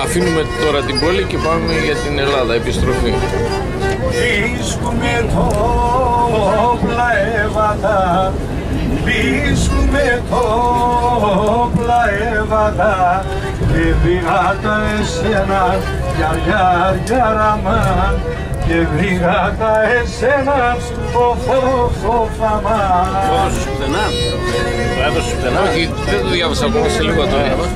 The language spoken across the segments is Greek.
Αφήνουμε τώρα την πόλη και πάμε για την Ελλάδα, επιστροφή. Βρίσκουμε το πλαέβατα, βρίσκουμε το πλαέβατα και βρήκα τα εσένα για ραμάν και βρήκα τα εσένα φοφαμά. Το έδωσες πουθενά? Το έδωσες πουθενά? Όχι, δεν το διάβασα ακόμα, σε λίγο το διάβασα.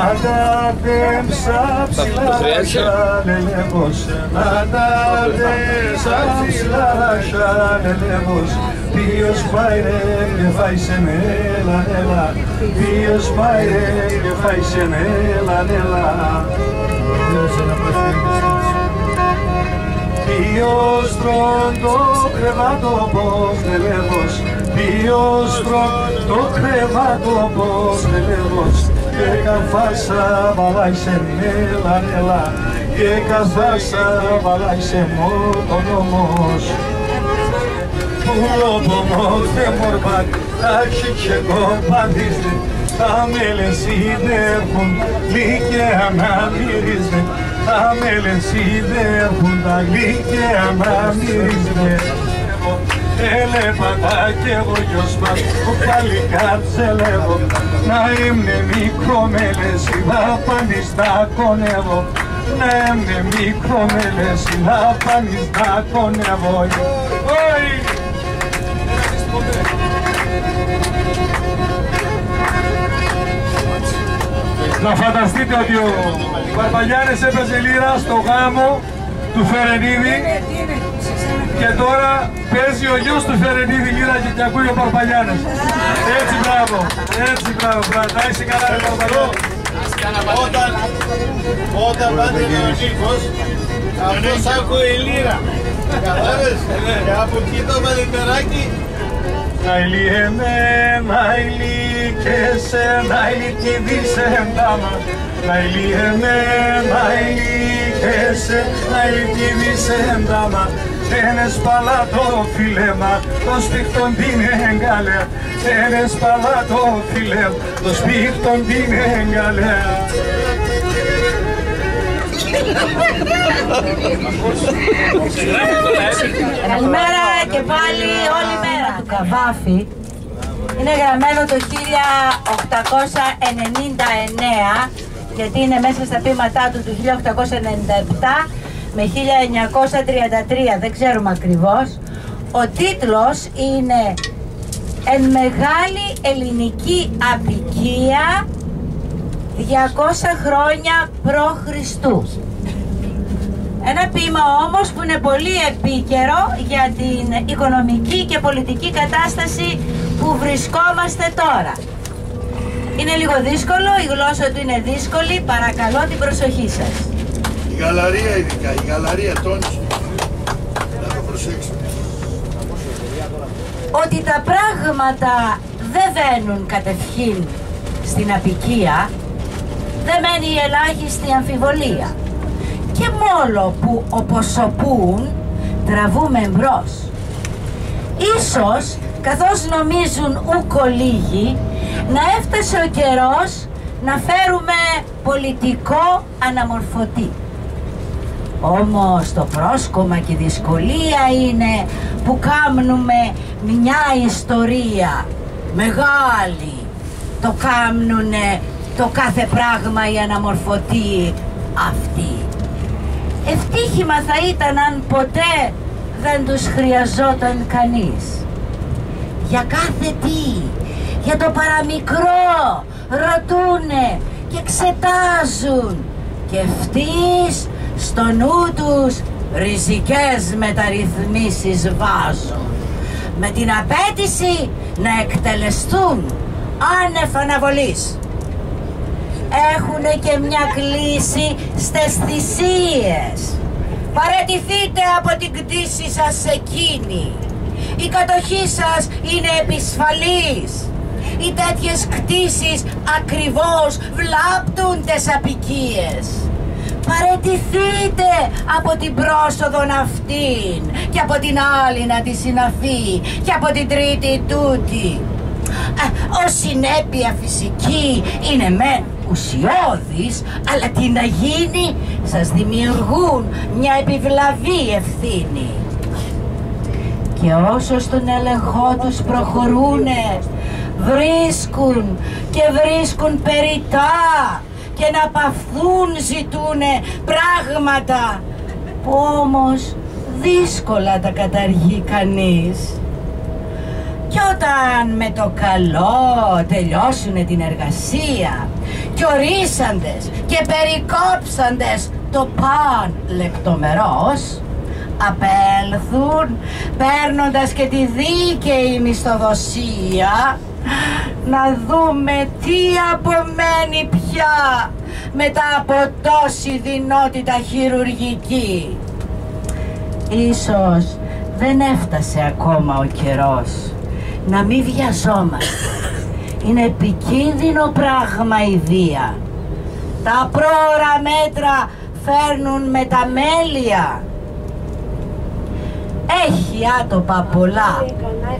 Αντάδεψα ψηλά σαλελεύος, αντάδεψα ψηλά σαλελεύος. Ποιος πάει ρε και φάει σε μέλα, νέλα, ποιος πάει ρε και φάει σε μέλα, νέλα. Ποιος τρών το κρεβάτο πόθελεύος, ποιος τρών το κρεβάτο πόθελεύος. Και καθάσα βαλάει σε μέλα, νέλα, και καθάσα βαλάει σε μότονομος. Πουλοπομός δε μορμπάκ, άρχι και κομπαντίζε, τα μελεσίδερχουν, λύκαια να μυρίζε, τα μελεσίδερχουν, τα λύκαια να μυρίζε. Έλεπα τα κι εγώ γιος μας, που πάλι κατσελεύω, να ήμνε μικρό μελεσίδα, πάνεις τα κονεύω, να ήμνε μικρό μελεσίδα, πάνεις τα κονεύω. Να φανταστείτε ότι ο Παρπαγιάννης έπαιζε λίρα στο γάμο του Φερενίδη και τώρα παίζει ο γιος του Φερενίδη λίρα και ακούει ο Παρπαγιάννης. Έτσι μπράβο, έτσι μπράβο, να είσαι καλά ρε Παρπαγιάννη. Όταν πάτρινε ο Νίκος, αυτός άκουε λίρα. Κατάλαβες, και από εκεί το μελιτεράκι. Ναϊλί εμένα, ναϊλί και σε, ναϊλί και δισεντάμα. Ναϊλί εμένα, ναϊλί και σε, ναϊλί και δισεντάμα. Τένες παλά το φιλέμα, το σπίχτον την εγκαλέ. Τένες παλά το φιλέμα, το σπίχτον την εγκαλέ. Καλημέρα και πάλι όλη μέρα. Του Καβάφη είναι γραμμένο το 1899, γιατί είναι μέσα στα ποίηματά του 1897 με 1933, δεν ξέρουμε ακριβώς. Ο τίτλος είναι «Εν μεγάλη ελληνική απικία 200 χρόνια π.Χ.» Ένα ποίημα όμως που είναι πολύ επίκαιρο για την οικονομική και πολιτική κατάσταση που βρισκόμαστε τώρα. Είναι λίγο δύσκολο, η γλώσσα του είναι δύσκολη, παρακαλώ την προσοχή σας. Η γαλαρία ειδικά, η γαλαρία τόνισε. Να το προσέξουμε. Ότι τα πράγματα δεν βαίνουν κατευχήν στην απικία, δεν μένει η ελάχιστη αμφιβολία. Και μόλο που οπωσοπούν τραβούμε εμπρός. Ίσως, καθώς νομίζουν ούκο λίγοι, να έφτασε ο καιρός να φέρουμε πολιτικό αναμορφωτή. Όμως το πρόσκομα και η δυσκολία είναι που κάμνουνε μια ιστορία μεγάλη. Το κάμνουνε το κάθε πράγμα η αναμορφωτή αυτή. Ευτύχημα θα ήταν αν ποτέ δεν τους χρειαζόταν κανείς. Για κάθε τι, για το παραμικρό ρωτούνε και εξετάζουν και ευτύς στο νου τους ριζικές μεταρρυθμίσεις βάζουν, με την απέτηση να εκτελεστούν άνευ αναβολής. Έχουνε και μια κλίση στις θυσίες. Παραιτηθείτε από την κτήση σας εκείνη. Η κατοχή σας είναι επισφαλής. Οι τέτοιες κτήσεις ακριβώς βλάπτουν τις απικίες. παραιτηθείτε από την πρόσοδον αυτήν και από την άλλη να τη συναφή και από την τρίτη τούτη. Ως συνέπεια φυσική είναι μεν ουσιώδης, αλλά τι να γίνει, σας δημιουργούν μια επιβλαβή ευθύνη. Και όσο στον έλεγχό τους προχωρούνε, βρίσκουν και βρίσκουν περιτά και να παυθούν ζητούνε πράγματα που όμως δύσκολα τα καταργεί κανείς. Και όταν με το καλό τελειώσουνε την εργασία και ορίσαντες και περικόψαντες το παν λεπτομερώς, απέλθουν παίρνοντας και τη δίκαιη μισθοδοσία, να δούμε τι απομένει πια μετά από τόση δεινότητα χειρουργική. Ίσως δεν έφτασε ακόμα ο καιρός. Να μην βιαζόμαστε. Είναι επικίνδυνο πράγμα η βία. Τα πρόωρα μέτρα φέρνουν μεταμέλεια. Έχει άτοπα πολλά,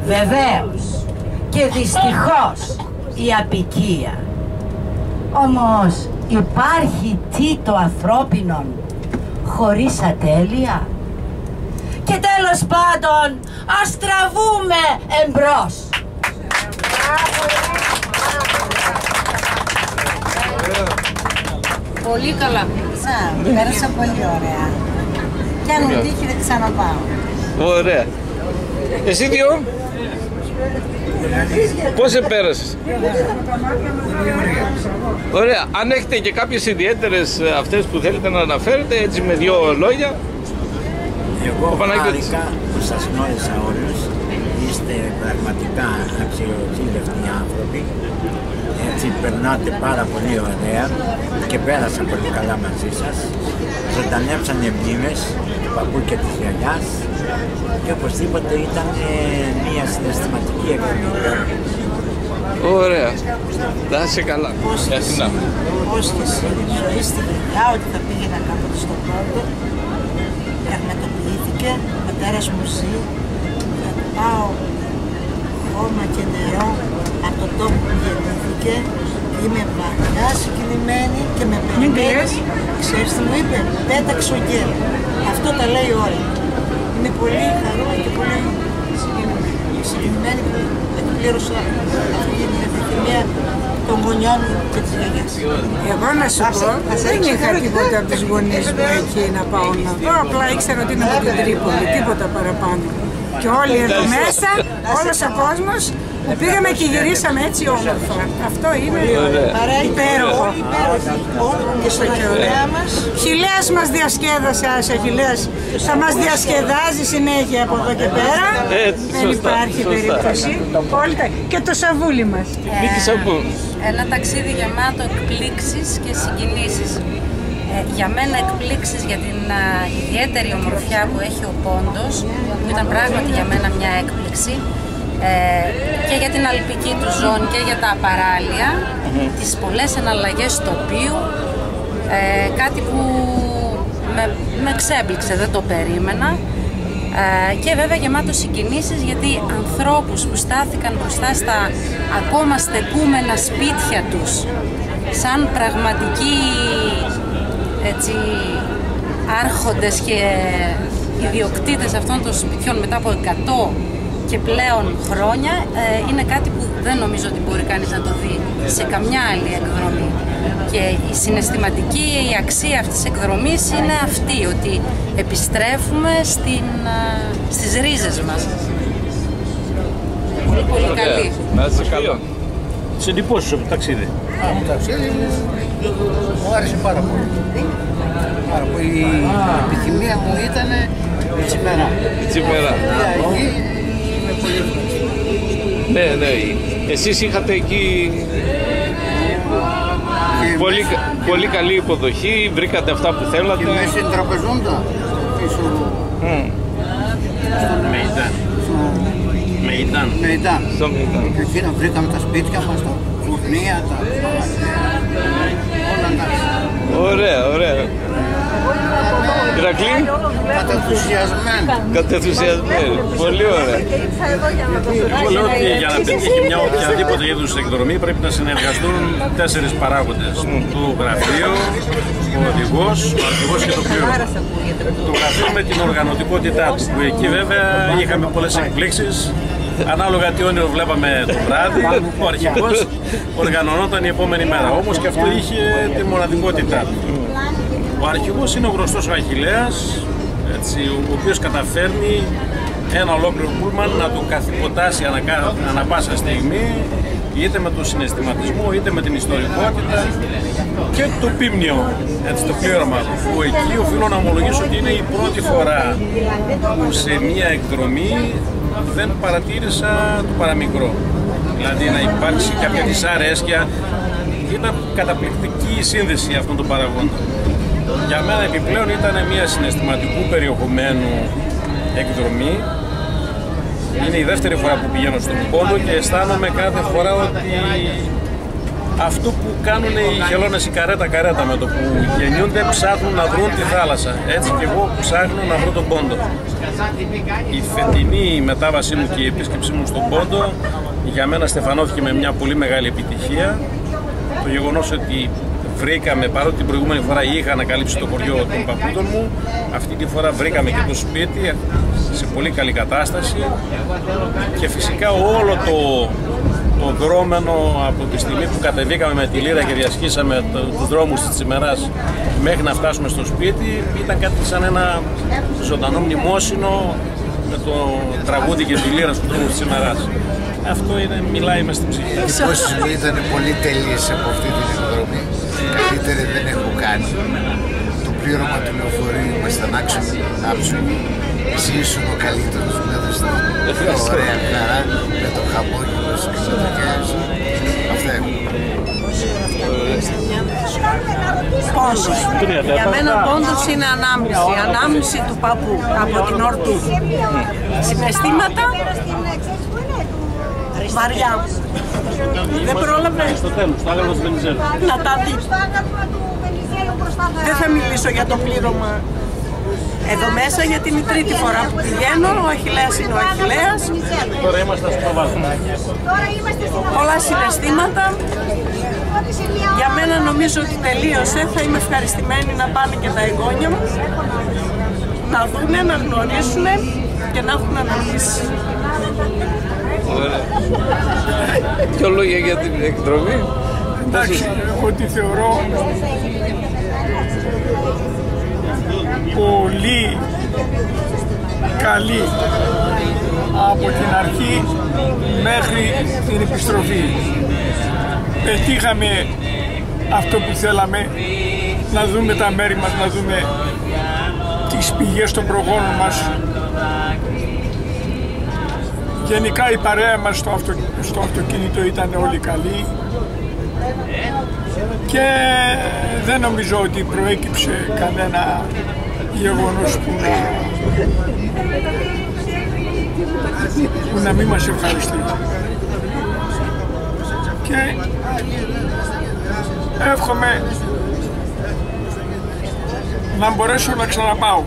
βεβαίως, και δυστυχώς η απικία. Όμως υπάρχει τι το ανθρώπινον χωρίς ατέλεια? Και τέλος πάντων ας τραβούμε εμπρός. Πολύ καλά. Πέρασα πολύ ωραία. Κι αν μου τύχει δεν ξαναπάω. Ωραία. Εσύ δυο, πώς πέρασες? Ωραία. Αν έχετε και κάποιες ιδιαίτερες αυτές που θέλετε να αναφέρετε, έτσι με δύο λόγια. Εγώ χάρηκα που σας γνώρισα όλους. Είστε πραγματικά αξιοσύλλευτοι άνθρωποι. Έτσι περνάτε πάρα πολύ ωραία και πέρασα πολύ καλά μαζί σας. Ζωντανέψανε μνήμες του παππού και της γιαγιάς και οπωσδήποτε ήταν μια συναισθηματική εκδρομή. Ωραία. Να είσαι καλά. Υπόσχεση ζωή στη δουλειά ότι θα πήγαινα κάποτε στον πρώτο. Πραγματοποιήθηκε. Ο πατέρας μου ζει. Θα του πάω χώμα και νερό από το τόπο που γεννήθηκε. Είμαι βαθιά συγκινημένη και με περιμένει. Ξέρεις τι μου είπε? Πέταξε ο γκέλ. Αυτό τα λέει όλα. Είμαι πολύ χαρούμενη και πολύ συγκινημένη που εκπλήρωσα αυτή την επιθυμία των γονιών μου και της γιαγιάς. Εγώ να σου πω, δεν είχα τίποτα από τους γονείς μου εκεί να πάω να δω, απλά ήξερα ότι είναι από την Τρίπολη, τίποτα παραπάνω. Και όλοι εδώ μέσα, όλος ο κόσμος, που πήγαμε και γυρίσαμε έτσι όμορφα. Αυτό είναι υπέροχο. Και στο χιλέα μας. Χιλέας μας διασκέδασε, Άσια Χιλέας. Θα μας διασκεδάζει συνέχεια από εδώ και πέρα. Δεν υπάρχει περίπτωση. Και το σαβούλι μας. Ένα ταξίδι γεμάτο εκπλήξεις και συγκινήσεις. Για μένα εκπλήξεις για την ιδιαίτερη ομορφιά που έχει ο Πόντος, που ήταν πράγματι για μένα μια έκπληξη, και για την αλπική του ζώνη και για τα παράλια, τις πολλές εναλλαγές τοπίου, κάτι που με ξέπληξε, δεν το περίμενα, και βέβαια γεμάτο συγκινήσεις γιατί ανθρώπους που στάθηκαν μπροστά στα ακόμα στεκούμενα σπίτια τους σαν πραγματικοί έτσι, άρχοντες και ιδιοκτήτες αυτών των σπιτιών μετά από 100 και πλέον χρόνια, είναι κάτι που δεν νομίζω ότι μπορεί κανείς να το δει σε καμιά άλλη εκδρομή. Και η συναισθηματική αξία αυτής της εκδρομής είναι αυτή, ότι επιστρέφουμε στις ρίζες μας. Πολύ πολύ καλή. Να είσαι καλό. Σε εντυπώσεις από το ταξίδι? Το ταξίδι μου άρεσε πάρα πολύ. Η επιθυμία μου ήταν η Τσιμερά. Η Τσιμερά. Ναι, ναι. Εσείς είχατε εκεί πολύ καλή υποδοχή, βρήκατε αυτά που θέλατε. Και μέσα στην τραπεζόντα, πίσω στον Μεϊντάν. Και εκεί βρήκαμε τα σπίτια μας, τα φουρνία, όλα τα... Ωραία, ωραία. Ηρακλή. Κατενθουσιασμένη. Πολύ ωραία. Εγώ λέω ότι για να πετύχει μια οποιαδήποτε είδους εκδρομή πρέπει να συνεργαστούν 4 παράγοντες. Το γραφείο, ο οδηγός, ο αρχηγός και το πλήρωμα. Το γραφείο με την οργανωτικότητά του, που εκεί βέβαια είχαμε πολλές εκπλήξεις. Ανάλογα τι όνειρο βλέπαμε το βράδυ, ο αρχηγός οργανωνόταν η επόμενη μέρα. Όμως και αυτό είχε τη μοναδικότητά του. Ο αρχηγός είναι ο γνωστός ο Αχιλλέας, ο οποίος καταφέρνει ένα ολόκληρο πούλμαν να το καθυποτάσει ανά πάσα στιγμή, είτε με τον συναισθηματισμό, είτε με την ιστορικότητα, και το πίμνιο, το πλήρωμα, που εκεί οφείλω να ομολογήσω ότι είναι η πρώτη φορά που σε μία εκδρομή δεν παρατήρησα το παραμικρό. Δηλαδή να υπάρξει κάποια δυσαρέσκεια. Ήταν καταπληκτική η σύνδεση αυτών των παραγόντων. Για μένα επιπλέον ήταν μια συναισθηματικού περιεχομένου εκδρομή. Είναι η δεύτερη φορά που πηγαίνω στον Πόντο και αισθάνομαι κάθε φορά ότι αυτό που κάνουν οι χελώνες, η καρέτα με το που γεννιούνται, ψάχνουν να βρουν τη θάλασσα. Έτσι και εγώ ψάχνω να βρω τον Πόντο. Η φετινή μετάβασή μου και η επίσκεψή μου στον Πόντο για μένα στεφανώθηκε με μια πολύ μεγάλη επιτυχία. Το γεγονός ότι βρήκαμε, παρότι την προηγούμενη φορά είχα ανακαλύψει το χωριό των παππούδων μου, αυτή τη φορά βρήκαμε και το σπίτι σε πολύ καλή κατάσταση και φυσικά όλο το δρόμενο από τη στιγμή που κατεβήκαμε με τη λύρα και διασχίσαμε τους δρόμους της Τσιμεράς μέχρι να φτάσουμε στο σπίτι ήταν κάτι σαν ένα ζωντανό μνημόσυνο με το τραγούδι και τη λύρα στους δρόμους της Τσιμεράς. Αυτό μιλάει μες στην ψυχή. Οι εντυπώσεις μου ήταν πολύ τέλειες από αυτή την εκδρομή. Καλύτερη δεν έχω κάνει. Το πλήρωμα του λεωφορείου ήμασταν άψογοι. Εσύ ήσουν ο καλύτερος που έδωσε την ωραία χαρά με το χαμόγελο σου και με τα γυαλιά σου. Αυτά έχω. Πόντος. Για μένα πόντος είναι ανάμνηση. Ανάμνηση του παππού από την ορτή. Συναισθήματα βαριά. Δεν πρόλαβε να τα δει. Δεν θα μιλήσω για το πλήρωμα εδώ μέσα γιατί είναι η τρίτη φορά που πηγαίνω. Ο Αχιλλέας είναι ο Αχιλλέας. Τώρα είμαστε στο βάθμο. Πολλά συναισθήματα. Για μένα νομίζω ότι τελείωσε. Θα είμαι ευχαριστημένη να πάνε και τα εγγόνια μου να δούνε, να γνωρίσουν και να έχουν αναλύσει. Ποιο λόγια για την εκδρομή? Εντάξει, εγώ τη θεωρώ πολύ καλή από την αρχή μέχρι την επιστροφή. Πετύχαμε αυτό που θέλαμε, να δούμε τα μέρη μας, να δούμε τις πηγές των προγόνων μας. Γενικά η παρέα μας στο αυτοκίνητο ήταν όλοι καλοί και δεν νομίζω ότι προέκυψε κανένα γεγονός που να μην μας ευχαριστεί. Και εύχομαι να μπορέσω να ξαναπάω.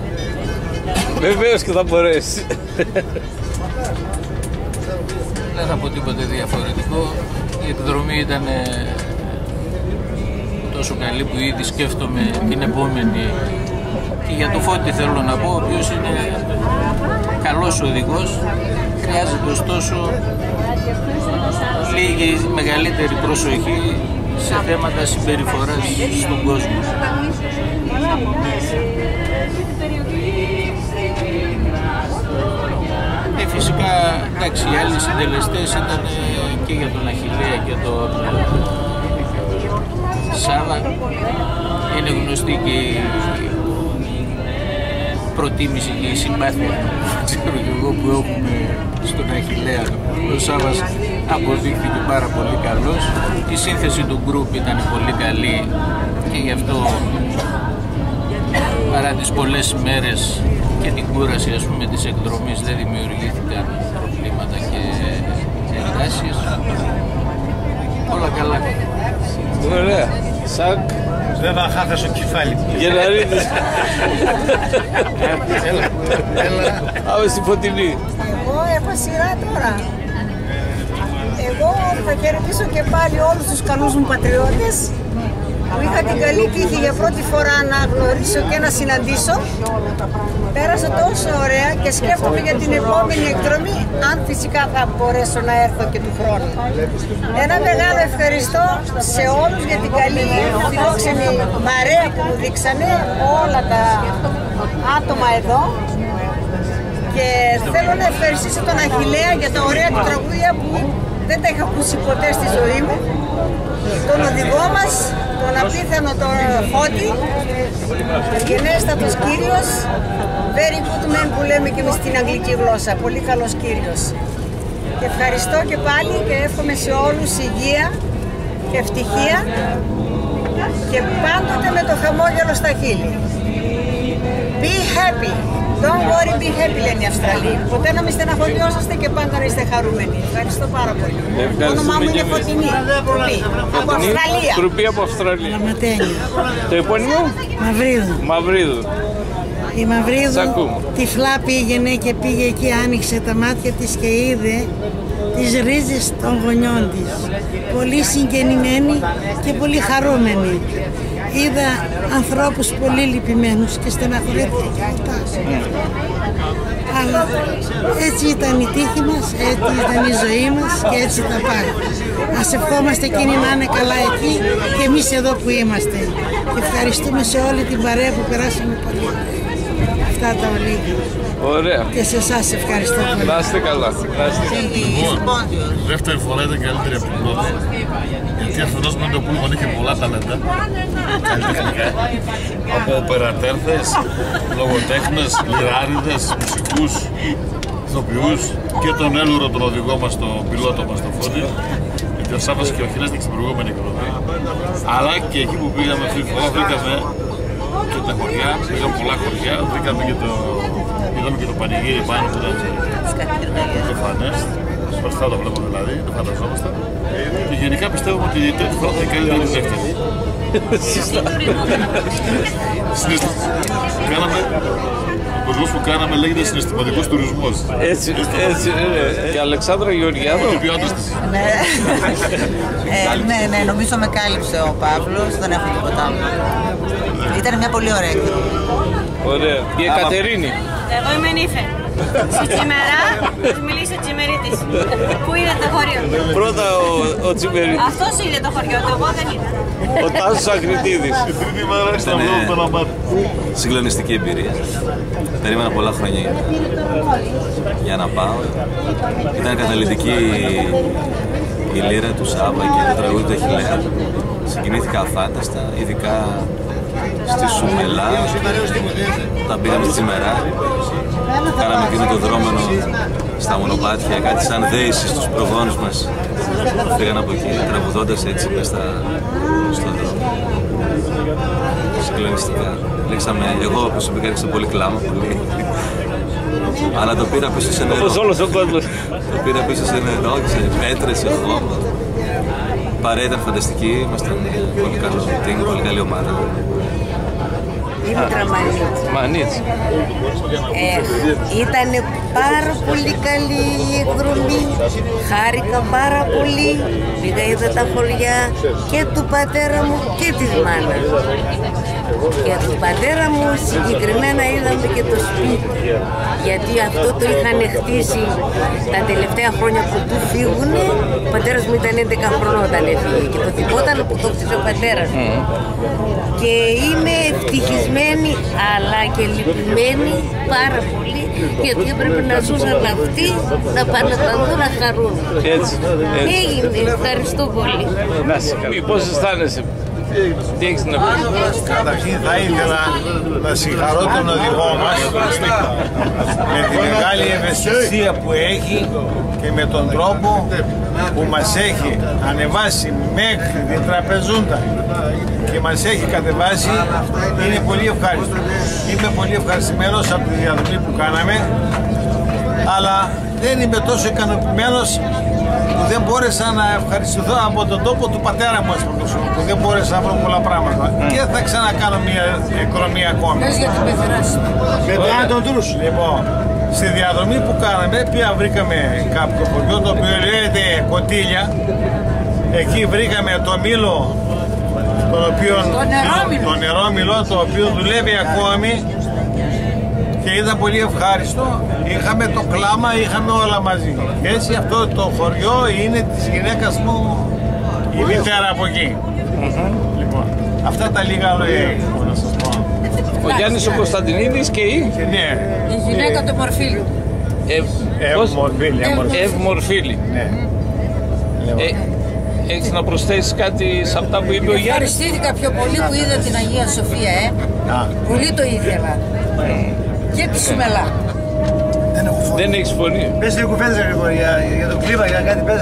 Βεβαίως και θα μπορέσει. Δεν θα πω τίποτε διαφορετικό. Η εκδρομή ήταν τόσο καλή που ήδη σκέφτομαι την επόμενη. Και για το Φώτη θέλω να πω, ο οποίος είναι καλός οδηγός. Χρειάζεται ωστόσο λίγη μεγαλύτερη προσοχή σε θέματα συμπεριφοράς στον κόσμο. Φυσικά, εντάξει, οι άλλοι συντελεστές ήταν και για τον Αχιλλέα και τον Σάβα. Είναι γνωστή και η προτίμηση και η συμπάθεια, ξέρω και εγώ, που έχουμε στον Αχιλλέα. Ο Σάβας αποδείχθηκε πάρα πολύ καλός. Η σύνθεση του γκρουπ ήταν πολύ καλή και γι' αυτό παρά τις πολλές μέρες και την κούραση, ας πούμε, της εκδρομής δεν δημιουργήθηκαν προβλήματα και εντάσεις. Όλα καλά. Ωραία. Σακ. Βέβαια χάθασε ο κεφάλι. Γεναρίδης. Πάμε στη Φωτεινή. Εγώ έχω σειρά τώρα. Εγώ θα χαιρετήσω και πάλι όλους τους καλούς μου πατριώτες που είχα την καλή τύχη για πρώτη φορά να γνωρίσω και να συναντήσω. Πέρασα τόσο ωραία και σκέφτομαι για την επόμενη εκδρομή, αν φυσικά θα μπορέσω να έρθω και του χρόνου. Ένα μεγάλο ευχαριστώ σε όλους για την καλή φιλόξενη παρέα που μου δείξανε, όλα τα άτομα εδώ. Και θέλω να ευχαριστήσω τον Αχιλλέα για τα ωραία του τραγούδια που δεν τα είχα ακούσει ποτέ στη ζωή μου. Τον οδηγό μας, τον απίθανο τον Φώτη, γενέστατος κύριος, very good man που λέμε και εμείς στην αγγλική γλώσσα, πολύ καλός κύριος. Και ευχαριστώ και πάλι και εύχομαι σε όλους υγεία και ευτυχία και πάντοτε με το χαμόγελο στα χείλη. Be happy. Don't worry, be happy, λένε οι Αυστραλοί. Ποτέ να μην στεναχωριόσαστε και πάντα να είστε χαρούμενοι. Ευχαριστώ πάρα πολύ. Το όνομά μου είναι Φωτεινή. Από Αυστραλία. Τρουπή από Αυστραλία. Λαματένια. Το επώνυμο? Μαυρίδου. Μαυρίδου. Η Μαυρίδου τυφλά πήγαινε και πήγε εκεί, άνοιξε τα μάτια της και είδε τις ρίζες των γονιών της. Πολύ συγκινημένη και πολύ χαρούμενη. Είδα ανθρώπους πολύ λυπημένους και στεναχωρέθηκα και αυτά. Αλλά έτσι ήταν η τύχη μας, έτσι ήταν η ζωή μας και έτσι θα πάει. Ας ευχόμαστε εκείνοι να είναι καλά εκεί και εμείς εδώ που είμαστε. Και ευχαριστούμε σε όλη την παρέα που περάσαμε πολύ. Αυτά τα ολίγια. Ωραία. Και σε εσάς ευχαριστώ πολύ. Να είστε καλά. Λοιπόν, δεύτερη φορά ήταν καλύτερη από την πρώτη. Γιατί αφενός με το Πούλμαν είχε πολλά ταλέντα. Καλλιτεχνικά. Από οπερατέρθες, λογοτέχνες, λιράριδες, μουσικούς, ηθοποιούς και τον Έλουρο, τον οδηγό μας, τον πιλότο μας, τον Φώτη. Γιατί ο Σάββας και ο Αχιλλέας ήταν στην προηγούμενη εκδρομή. Αλλά και εκεί που πήγαμε αυτή τη φορά βρήκαμε και τα χωριά, πήγαμε πολλά χωριά, βρήκαμε και είδαμε και το πανηγύρι πάνω που ήταν προφανές. Σωστά το βλέπω δηλαδή, το φανταζόμαστε. Και γενικά πιστεύουμε ότι η τρίτη φορά θα είναι καλύτερη από τη δεύτερη. Ο τουρισμός που κάναμε λέγεται συναισθηματικός τουρισμός. Έτσι, και Αλεξάνδρα Γεωργιάδου. Ναι, νομίζω με κάλυψε ο Παύλος, δεν έχω τίποτα άλλο. Ήταν μια πολύ ωραία εκδρομή. Ωραία. Η Εκατερίνη. Εγώ είμαι Νύφε. Στη Τσιμερά, θα μιλήσει ο Τσιμερίτης. Πού είναι το χωριό? Πρώτα ο Τσιμερίτης. Αυτός είναι το χωριό του, εγώ δεν είδα. Ο Τάσος Ακριτίδης. Ήταν συγκλονιστική εμπειρία. Περίμενα πολλά χρόνια για να πάω. Ήταν καταλυτική η λύρα του Σάββα και το τραγούδι του Αχιλλέα. Συγκινήθηκα αφάνταστα, ειδικά στη Σουμελά, όταν πήγαμε στη Τσιμερά. Κάναμε εκείνο το δρόμενο στα μονοπάτια, κάτι σαν δέηση στους προγόνους μας. Πήγαν από εκεί, τραγουδώντας έτσι μες στον δρόμο. Συγκλονιστικά. Εγώ προσωπικά έριξα πολύ κλάμα, πολύ. Αλλά το πήρα πίσω σε νερό. Όπως όλος ο κόσμος. Το πήρα πίσω σε νερό και σε πέτρες, σε χώμα. Παρέα ήταν φανταστική, ήμασταν πολύ καλό team, πολύ καλή ομάδα. Δήμητρα Μανίτς. Ήταν πάρα πολύ καλή η εκδρομή, χάρηκα πάρα πολύ, πήγα είδα τα χωριά και του πατέρα μου και της μάνας. Για τον πατέρα μου συγκεκριμένα είδαμε και το σπίτι, γιατί αυτό το είχαν χτίσει τα τελευταία χρόνια που του φύγουνε. Ο πατέρας μου ήταν 11 χρονών όταν έφυγε και το θυμόταν που το χτίσε ο πατέρας μου. Και είμαι ευτυχισμένη αλλά και λυπημένη πάρα πολύ, γιατί έπρεπε να ζούσαν αυτοί να πάνε να τα δουν να χαρούν. Έτσι. Έγινε, ευχαριστώ πολύ. Να σε καλά. Πώς αισθάνεσαι? Τι έχεις να πεις? Καταρχήν θα ήθελα να συγχαρώ τον οδηγό μας με τη μεγάλη ευαισθησία που έχει και με τον τρόπο που μας έχει ανεβάσει μέχρι την τραπεζούντα και μας έχει κατεβάσει. Είναι πολύ ευχάριστο. Είμαι πολύ ευχαριστημένος από τη διαδρομή που κάναμε, αλλά δεν είμαι τόσο ικανοποιημένος που δεν μπόρεσα να ευχαριστηθώ από τον τόπο του πατέρα μου, που δεν μπόρεσα να βρω πολλά πράγματα. Και θα ξανακάνω μια εκδρομή ακόμη. Πες για την πεθερά σου. Λοιπόν, στη διαδρομή που κάναμε, πια βρήκαμε κάποιο χωριό το οποίο λέγεται Κοτήλια. Εκεί βρήκαμε το μήλο, το νερόμυλο, το οποίο δουλεύει ακόμη και ήταν πολύ ευχάριστο. Είχαμε το κλάμα, είχαμε όλα μαζί. Και έτσι αυτό το χωριό είναι της γυναίκας μου η μητέρα από εκεί. Λοιπόν, αυτά τα λίγα λόγια να σας πω. Ο Γιάννης ο Κωνσταντινίδης και η... Ναι. Η γυναίκα του Μορφίλη. Ευμορφίλη. Ναι. Έχεις να προσθέσεις κάτι σε αυτά που είπε ο Γιάννης? Ευχαριστήθηκα πιο πολύ που είδα την Αγία Σοφία, Πολύ το ήθελα. Και τη Σουμελά. Δεν έχεις φωνή. Πες λίγο κουβέντες για το κλίμα, για κάτι πες.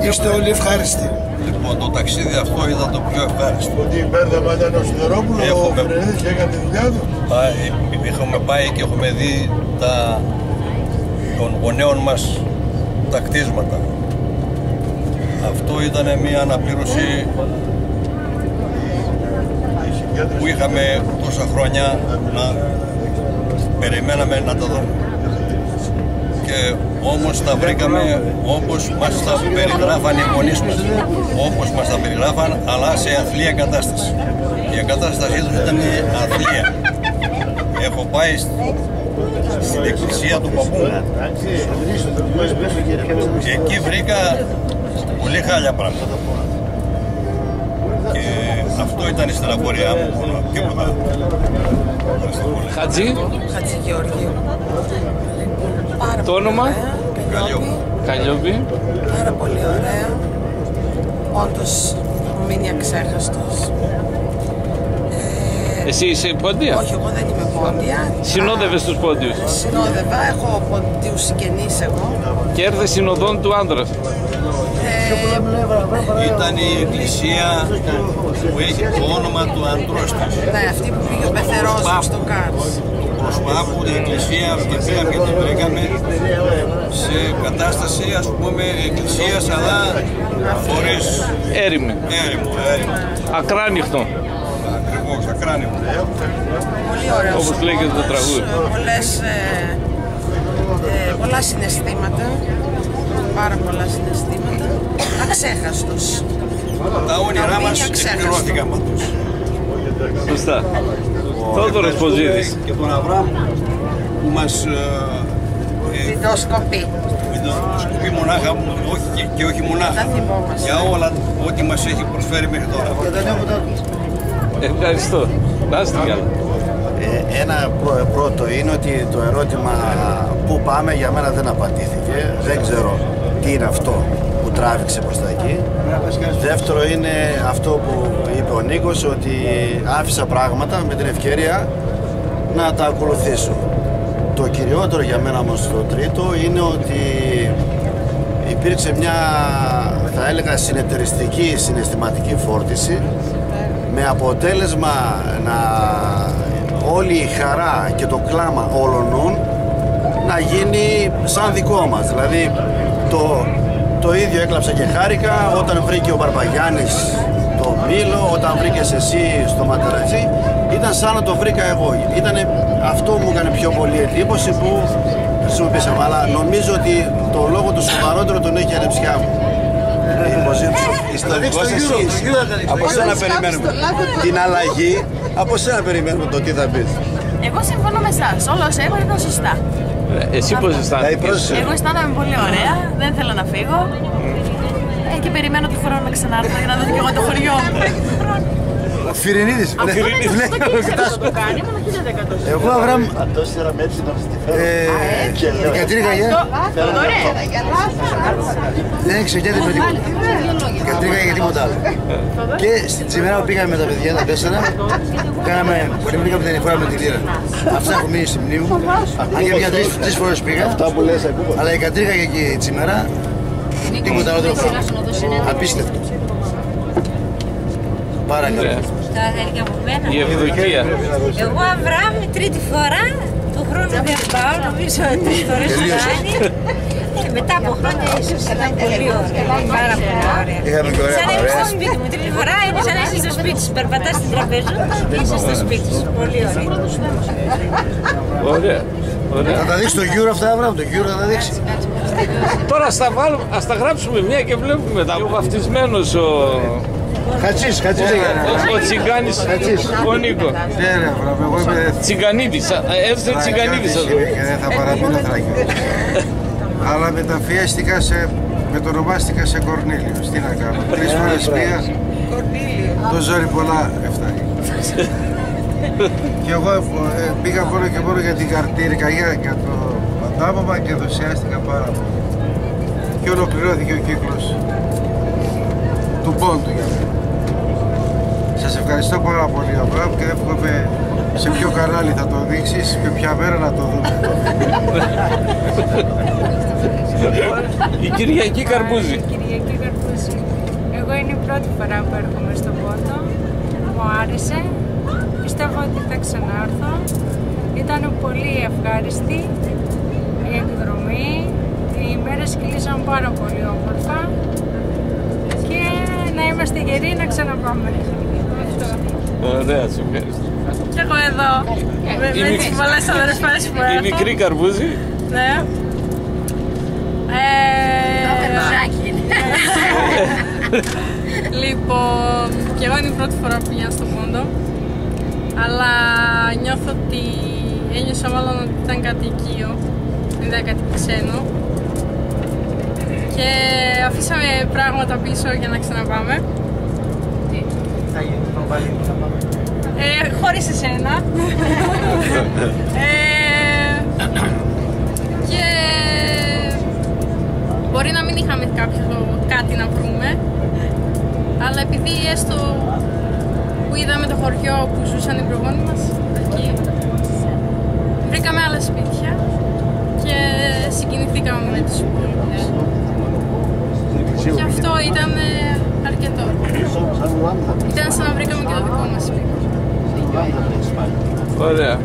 Είστε όλοι ευχάριστοι. Λοιπόν, το ταξίδι αυτό ήταν το πιο ευχάριστο. Ότι μπέρδεμα ήταν ο Σιδερόπουλο, ο Φρενίδης και έκανε τη δουλειά του. Έχουμε πάει και έχουμε δει των γονέων μας τα κτίσματα. Αυτό ήταν μια αναπλήρωση που είχαμε τόσα χρόνια να περιμέναμε να τα δούμε. Και όμως τα βρήκαμε όπως μας τα περιγράφαν οι γονείς μας, όπως μας τα περιγράφαν, αλλά σε αθλία κατάσταση. Η κατάστασή τους ήταν αθλία. Έχω πάει στην εκκλησία του παππού και εκεί βρήκα πολύ χάλια πράγματα. Και αυτό ήταν η στεναχώριά μου, τίποτα. Χατζή. Χατζη Γεωργίου. Το όνομα? Καλλιόπη. Πάρα πολύ ωραία. Όντως μου μείνει αξέχαστος. Εσύ είσαι πόντια? Όχι, εγώ δεν είμαι πόντια. Συνόδευες τους πόντιους? Συνόδευα, έχω πόντιους συγγενείς εγώ. Και έρθε συνοδόν του άντρα. Ήταν η εκκλησία που έχει το όνομα του αντρός της. Ναι, αυτή που πήγε ο πεθερός μου στο Κάρς. Του προσπάπου, η εκκλησία αυτή πήγαμε και την βρήκαμε σε κατάσταση, ας πούμε, εκκλησίας, αλλά χωρίς έρημο. Ακράνυχτο. Ακριβώς, ακράνυχτο. Πολύ ωραίο. Όπως λέγεται το τραγούδι. Πολλά συναισθήματα. Πάρα πολλά συναισθήματα. Αξέχαστος. Τα όνειρά μας εκπληρώθηκαν πάντως. Σωστά. Θόδωρος Ποζίδης. Και τον Αβραάμ που μας διδοσκοπεί. Διδοσκοπεί μονάχα, και όχι μονάχα. Για όλα ό,τι μας έχει προσφέρει μέχρι τώρα. Ευχαριστώ. Να είστε καλά. Ένα πρώτο είναι ότι το ερώτημα πού πάμε για μένα δεν απαντήθηκε. Δεν ξέρω τι είναι αυτό που τράβηξε προς τα εκεί. Δεύτερο είναι αυτό που είπε ο Νίκος, ότι άφησα πράγματα με την ευκαιρία να τα ακολουθήσω. Το κυριότερο για μένα όμως το τρίτο είναι ότι υπήρξε μια, θα έλεγα, συνεταιριστική συναισθηματική φόρτιση, με αποτέλεσμα όλη η χαρά και το κλάμα όλων να γίνει σαν δικό μας. Δηλαδή το ίδιο έκλαψα και χάρηκα όταν βρήκε ο Μπαρμπαγιάννης το μήλο, όταν βρήκες εσύ στο Ματερατσί, ήταν σαν να το βρήκα εγώ. Αυτό μου έκανε πιο πολύ εντύπωση που χρησιμοποίησαμε, αλλά νομίζω ότι το λόγο του σοβαρότερο τον έχει η ανεψιά μου. Ιστορικός εσείς, από σένα περιμένουμε την αλλαγή, από σένα περιμένουμε το τι θα πεις. Εγώ συμφωνώ με εσάς, όλα όσα είπατε ήταν σωστά. Εσύ πώς αισθάνεσαι? Εγώ αισθάνομαι πολύ ωραία, δεν θέλω να φύγω και περιμένω τη χρόνο να ξανάρθω για να δω και εγώ το χωριό μου. Ο Φιρινίδης. Αυτό το κάνει, μόνο 1000%. Εγώ Αβραάμ, η Κατρίνα για... Δεν εξεγιάται με τίποτα. Η Κατρίνα για τίποτα άλλο. Και στην Τσιμερά που πήγαμε με τα παιδιά τα 4, κάναμε, πολεμήκαμε την φορά με τη λίρα. Αυτά έχω μείνει στη μνήμη μου. Αν και μια 3 φορές πήγα. Αλλά η Κατρίνα και η Τσιμερά, τίποτα άλλο δεν έχω. Απίστευτο. Πάρα καλά. Τα αδέρφια μου μένα. Η Ευδοκία. Εγώ Αβραάμ τρίτη φορά Του χρόνου δεν πάω, νομίζω 3 φορές το κάνει. Μετά από χρόνια ίσως ήταν πολύ ωραία, πάρα πολύ ωραία. Σαν να είσαι στο σπίτι μου, τρίτη φορά είναι σαν να είσαι στο σπίτι σου. Περπατάς στην τραπέζα και είσαι στο σπίτι σου. Πολύ ωραία. Ωραία. Θα τα δείξει το Euro αυτά, Αβραάμ, το Euro θα τα δείξει. Τώρα ας τα γράψουμε μια και βλέπουμε τα βαφτισμένος ο... Χατσής ο Τσιγκάνης, ο Νίκο. Ναι ρε Αβραάμ, εγώ είμαι... Τσιγκανίδης, έτσι Τσιγκανίδης σας. Δεν θα παραμείνω Θράκιος. Αλλά μετονομάστηκα σε Κορνήλιος. Τι να κάνω, 3 φορές πήγα. Το ζόρι πολλά έφτανε. Και εγώ πήγα μόνο και μόνο για την καρτήρικα, για το αντάμωμα και ενθουσιάστηκα πάρα πολύ. Και ολοκληρώθηκε ο κύκλος του πόντου για μένα. Σας ευχαριστώ πάρα πολύ Αβραάμ και εύχομαι σε ποιο κανάλι θα το δείξεις και ποια μέρα να το δούμε. Η Κυριακή Καρπούζη. Κυριακή Καρπούζη. Εγώ είναι η πρώτη φορά που έρχομαι στον Πόντο. Μου άρεσε. Πιστεύω ότι θα ξανάρθω. Ήταν πολύ ευχάριστη η εκδρομή. Οι μέρες κλείσαν πάρα πολύ όμορφα. Και να είμαστε γεροί να ξαναπάμε. Αυτό. Ωραία, σου ευχαριστώ. Και εγώ εδώ. Με τις πολλές αδερφές που έχω. Η μικρή Καρπούζη. Ναι. Λοιπόν, και εγώ είναι η πρώτη φορά που πηγαίνω στο Πόντο, αλλά νιώθω ότι ένιωσα μάλλον ότι ήταν κάτι οικείο, δεν ήταν κάτι ξένο και αφήσαμε πράγματα πίσω για να ξαναπάμε. Θα γίνει το πάλι, θα πάμε. Χωρίς εσένα. Και μπορεί να μην είχαμε κάτι να βρούμε, αλλά επειδή έστω που είδαμε το χωριό που ζούσαν οι προγόνοι μας εκεί, βρήκαμε άλλα σπίτια και συγκινηθήκαμε με τους υπόλοιπους. Και αυτό ήταν αρκετό. Ήταν σαν να βρήκαμε και το δικό μας σπίτι. Ωραία.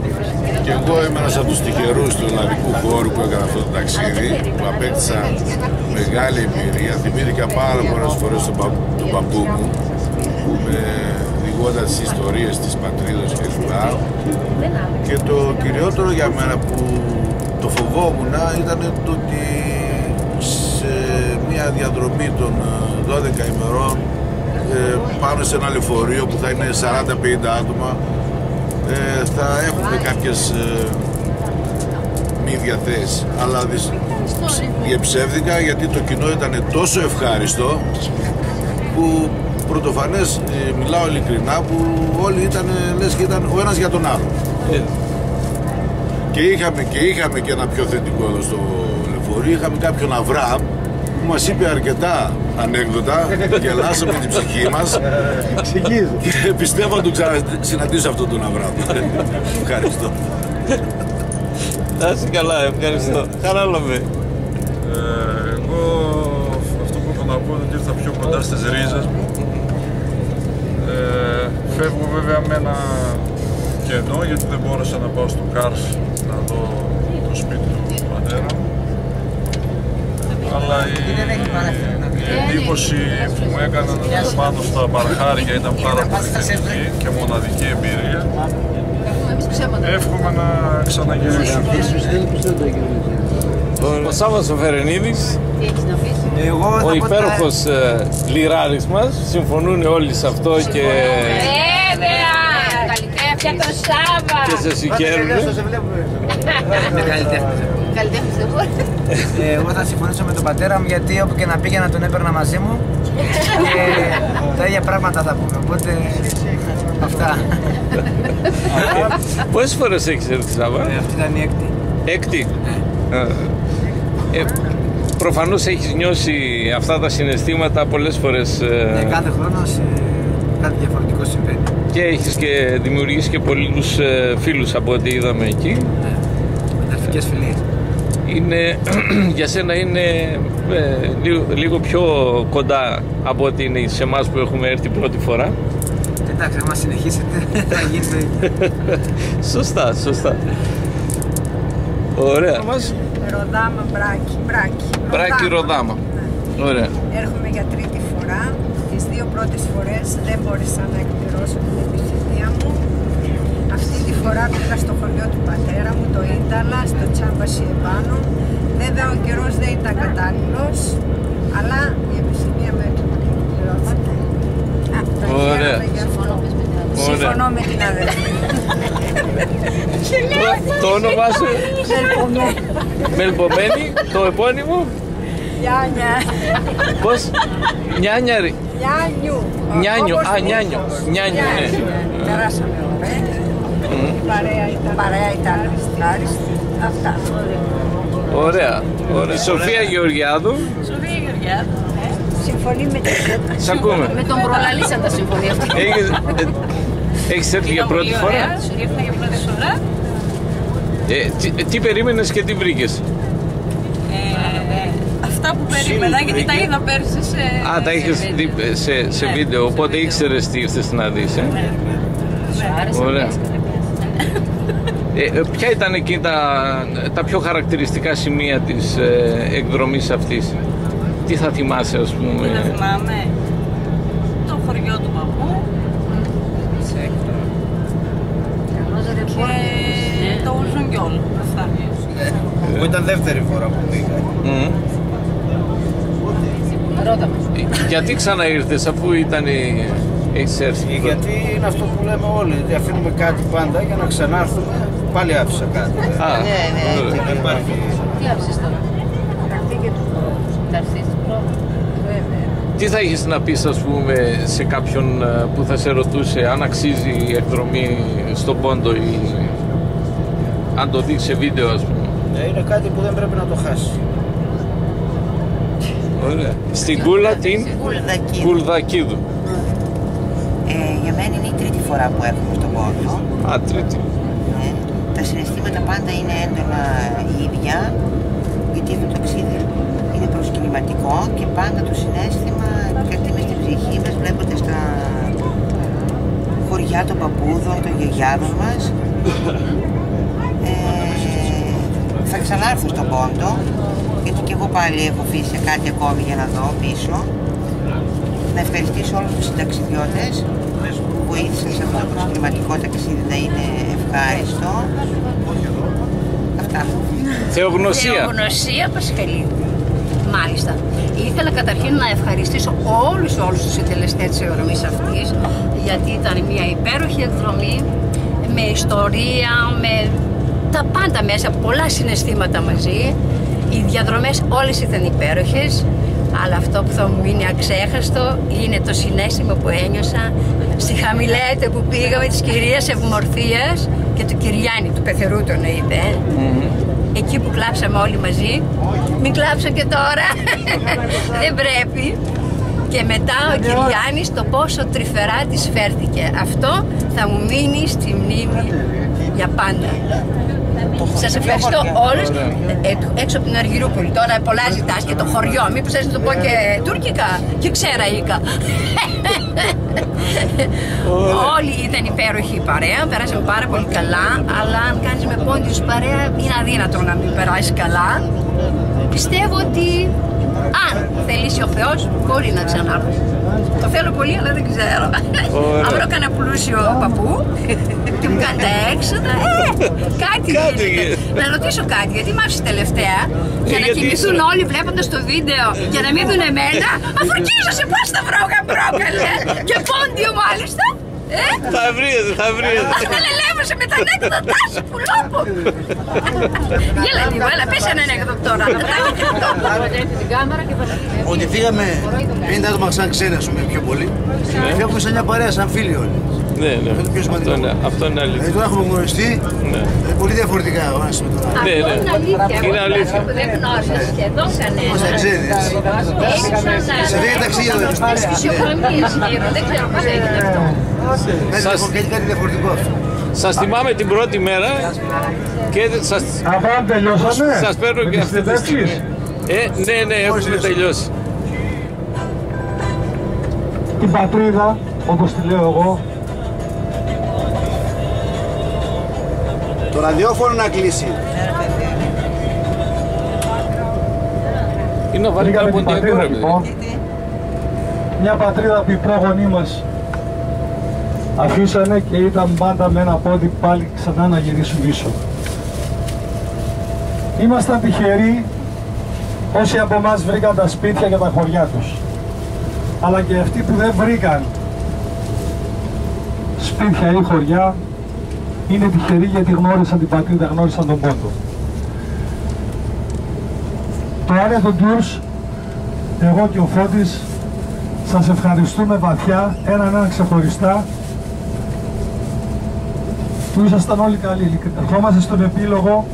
Και εγώ είμαι ένας από τους τυχερούς του ελλαδικού χώρου που έκανα αυτό το ταξίδι, που απέκτησα μεγάλη εμπειρία. Θυμήθηκα πάρα πολλές φορές τον παππού μου, με διηγώντας τις ιστορίες της πατρίδας κλπ. Και το κυριότερο για μένα που το φοβόμουν ήταν το ότι σε μια διαδρομή των 12 ημερών πάνω σε ένα λεωφορείο που θα είναι 40-50 άτομα, θα έχουμε κάποιες μη διαθέσεις, αλλά διεψεύδηκα γιατί το κοινό ήταν τόσο ευχάριστο που πρωτοφανές, μιλάω ειλικρινά, που όλοι ήταν, λες και ήταν ο ένας για τον άλλο. Και είχαμε και ένα πιο θετικό εδώ στο λεωφορείο, είχαμε κάποιον Αβραάμ που μας είπε αρκετά ανέκδοτα, γελάσαμε την ψυχή μας και πιστεύω να τον ξανασυναντήσω αυτόν τον Αβραάμ. Ευχαριστώ. Να είσαι καλά, ευχαριστώ. Χαράλαμε. Εγώ αυτό που έχω να πω είναι ότι ήρθα πιο κοντά στις ρίζες μου. Φεύγω βέβαια με ένα κενό γιατί δεν μπόρεσα να πάω στο Κάρς να δω το σπίτι του πατέρα μου. Αλλά η εντύπωση που μου έκαναν πάνω στα μπαρχάρια ήταν πάρα πολύ θετική και μοναδική εμπειρία. Εύχομαι να ξαναγυρίσω. Ο Σάββας ο Φερενίδης, ο υπέροχος λιράρης μας, συμφωνούν όλοι σε αυτό και... Βέβαια! Για τον Σάββα! Και σε συγχαίρουν. Με καλλιτέχνης δεν μπορεί. Εγώ θα συμφωνήσω με τον πατέρα μου γιατί όπου και να πήγαινα τον έπαιρνα μαζί μου και τα ίδια πράγματα θα πούμε, οπότε αυτά. Πόσες φορές έχεις έρθει Σάββα? Αυτή ήταν η έκτη. Έκτη? Προφανώς έχεις νιώσει αυτά τα συναισθήματα πολλές φορές. Ναι, κάθε χρόνο κάτι διαφορετικό συμβαίνει. Και έχεις και δημιουργήσει και πολλούς φίλους από ό,τι είδαμε εκεί. Ναι, αδερφικές φιλίες. Είναι, για σένα είναι λίγο πιο κοντά από ό,τι είναι σε εμάς που έχουμε έρθει πρώτη φορά. Εντάξει, άμα συνεχίσετε θα γίνει το ίδιο. Σωστά, σωστά. Ωραία. Ροδάμα, Μπράκη. Μπράκη, Ροδάμα. Ωραία. Έρχομαι για τρίτη φορά. Τις δύο πρώτες φορές δεν μπόρεσα να εκπληρώσω την επιθυμία μου. Αυτή τη φορά πήγα στο χωριό του πατέρα μου, το Ίνταλα, στο Τσάμπαση επάνω. Βέβαια ο καιρός δεν ήταν κατάλληλος, αλλά η επιθυμία μου εκπληρώθηκε. Ωραία. Συμφωνώ με την αδερφή. Το όνομά σου? Μελπομένη. Το επώνυμο? Νιάνια. Πώς? Νιάνιαρη. Νιάνιου. Νιάνιο, ναι. Περάσαμε ωραία. Η παρέα ήταν άριστη. Αυτά. Ωραία. Σοφία Γεωργιάδου. Σοφία Γεωργιάδου. Συμφωνεί με την Σ' ακούμε. Με τον προλαλήσαντα συμφωνεί αυτή. Έχεις έρθει για πρώτη φορά? Ήρθα για πρώτη φορά. Τι περίμενες και τι βρήκες? Αυτά που περίμενα, γιατί τα είδα πέρσι σε... Α, τα είχες δει σε βίντεο, οπότε ήξερες τι ήρθες να δεις, Σου άρεσε. Ωραία. Ποια ήταν εκεί τα πιο χαρακτηριστικά σημεία της εκδρομής αυτής? Τι θα θυμάσαι, ας πούμε? Τι θα θυμάμαι? Το χωριό του παππού και το Ουζουγγιόλ. Αυτά. Που ήταν δεύτερη φορά που πήγα. Ρώτα μας. Γιατί ξαναήρθες αφού έχεις έρθει? Γιατί είναι αυτό που λέμε όλοι, ότι αφήνουμε κάτι πάντα για να ξανάρθουμε, πάλι άφησα κάτι. Δεν υπάρχει. Τι άφησες τώρα? Τι θα έχεις να πεις, ας πούμε, σε κάποιον που θα σε ρωτούσε αν αξίζει η εκδρομή στον Πόντο ή αν το δει σε βίντεο, ας πούμε? Είναι κάτι που δεν πρέπει να το χάσει. Ωραία. Στην Κούλα την Κουλδακίδου. Για μένα είναι η τρίτη φορά που έρχομαι στον Πόντο. Α, τρίτη. Τα συναισθήματα πάντα είναι έντονα ίδια, γιατί αυτό το ταξίδι είναι προσκυνηματικό και πάντα το συναίσθημα επικρατεί μες στην ψυχή μας, βλέποντας τα χωριά των παππούδων, των γιαγιάδων μας. Θα ξανάρθω στον Πόντο, γιατί και εγώ πάλι έχω αφήσει κάτι ακόμη για να δω πίσω. Να ευχαριστήσω όλους τους συνταξιδιώτες που βοήθησαν σε αυτό το προσκυνηματικό ταξίδι να είναι ευχάριστο. Αυτά. Θεογνωσία. Θεογνωσία Πασχαλίδου. Μάλιστα. Ήθελα καταρχήν να ευχαριστήσω όλους τους συντελεστές της εκδρομής αυτής, γιατί ήταν μια υπέροχη εκδρομή με ιστορία, με τα πάντα μέσα, πολλά συναισθήματα μαζί. Οι διαδρομές όλες ήταν υπέροχες, αλλά αυτό που θα μου μείνει αξέχαστο είναι το συναίσθημα που ένιωσα στη Χαμηλέτα που πήγα με της κυρίας Ευμορφίας και του Κυριάννη, του Πεθερού τον είπε. Εκεί που κλάψαμε όλοι μαζί. Μην κλάψω και τώρα. Δεν πρέπει. Και μετά ο Κυριάννης το πόσο τρυφερά της φέρθηκε. Αυτό θα μου μείνει στη μνήμη για πάντα. Σας ευχαριστώ όλους. Έξω από την Αργυρούπολη. Τώρα πολλά ζητάς και το χωριό. Μήπως θες να το πω και τουρκικά και ξεραϊκά. Όλοι ήταν υπέροχοι η παρέα. Περάσαμε πάρα πολύ καλά. Αλλά αν κάνεις με πόντιους παρέα είναι αδύνατο να μην περάσει καλά. Πιστεύω ότι αν θελήσει ο Θεός μπορεί να ξανάρθει. Το θέλω πολύ αλλά δεν ξέρω. Αν βρω κανένα πλούσιο παππού και μου κάνει τα έξοδα, κάτι γίνεται. Να ρωτήσω κάτι, γιατί μ' άφησε τελευταία για να κοιμηθούν όλοι βλέποντας το βίντεο για να μην δουν εμένα, αφού σε πώς θα βρω γαμπρόκαλε και πόντιο μάλιστα. Θα βρείτε. Αλελεύωσε με τα νέκτα τάση πουλόπο. Γέλα λίγο, έλα πες ένα ανέκδοτο τώρα. Ότι φύγαμε 50 άτομα σαν ξένοι, ας πούμε, πιο πολύ. Φύγαμε σαν μια παρέα, σαν φίλοι όλοι. Ναι, αυτό είναι αλήθεια. Τώρα έχουμε γνωριστεί πολύ διαφορετικά ο ένας με τον άλλο. Ναι, είναι αλήθεια. Δεν γνώριζα σχεδόν κανένα. Είμαστε ξένοι. Σε δύο ταξίδια δεν δεν ξέρω πώς έγινε αυτό. Κάτι διαφορετικό αυτό. Σας θυμάμαι την πρώτη μέρα και σας παίρνω και αυτή τη στιγμή. Ναι, έχουμε τελειώσει. Την πατρίδα, όπως τη λέω εγώ. Το ραδιόφωνο να κλείσει. να βάλει κάπου την πατρίδα, λοιπόν. Μια πατρίδα που οι πρόγονοί μας αφήσανε και ήταν πάντα με ένα πόδι πάλι ξανά να γυρίσουν πίσω. Ήμασταν τυχεροί όσοι από εμάς βρήκαν τα σπίτια και τα χωριά τους. Αλλά και αυτοί που δεν βρήκαν σπίτια ή χωριά είναι τυχεροί γιατί γνώρισαν την πατρίδα, γνώρισαν τον πόντο. Το Άνετο Tours, εγώ και ο Φώτης, σας ευχαριστούμε βαθιά, έναν ξεχωριστά, που ήσασταν όλοι καλοί. Ερχόμαστε στον επίλογο